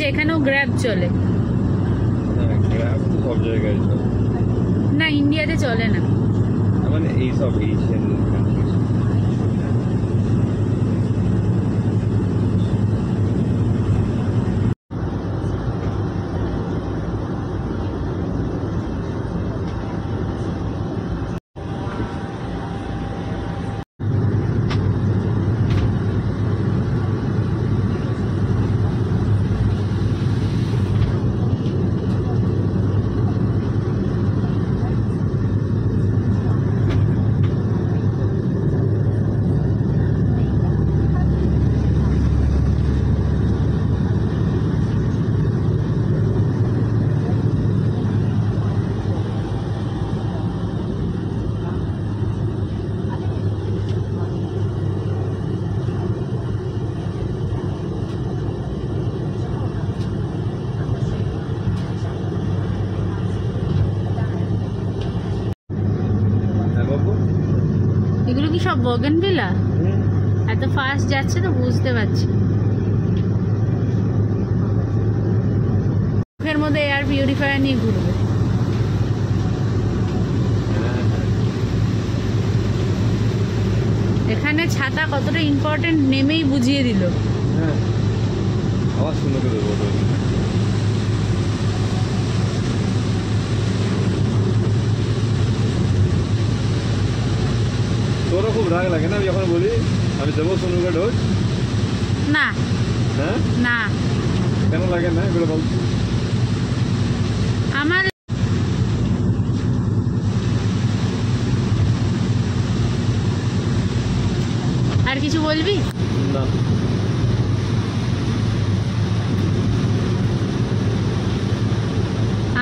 এখানেও গ্র্যাব চলে। গ্র্যাব তো সব জায়গায় চলে। না, ইন্ডিয়াতে চলে না, মানে এই সব এশিয়ান কান্ট্রি। এগুলো কি সব বগেনভিলা? এত ফাস্ট যাচ্ছে তো বুঝতে পারছি। মুখের মধ্যে এয়ার পিউরিফায়ার নিয়ে ঘুরবে। এখানে ছাতা কতটা ইম্পর্টেন্ট নেমেই বুঝিয়ে দিল। আবার শুনে দেবো। তোরও খুব রাগ লাগে না আমি যখন বলি আমি দেবো সোনুকে ডোজ? না। হ্যাঁ না, কেন লাগে না এগুলো বল? আমার আর কিছু বলবি না।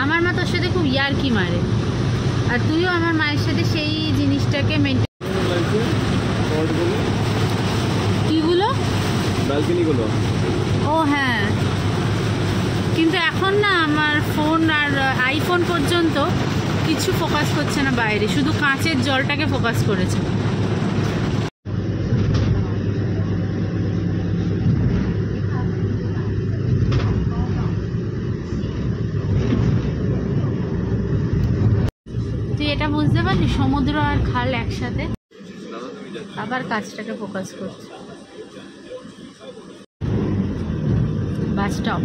আমার মা তোর সাথে খুব ইয়ার্কি মারে, আর তুইও আমার মায়ের সাথে সেই জিনিসটাকে মেনটেন। কিগুলো? ব্যালকনিগুলো। ও হ্যাঁ, কিন্তু এখন না আমার ফোন আর আইফোন পর্যন্ত কিছু ফোকাস করছে না বাইরে, শুধু কাঁচের জলটাকে ফোকাস করেছে। তুই এটা বুঝতে পারলি সমুদ্র আর খাল একসাথে? আবার কাজটাকে ফোকাস করছে। Bus stop.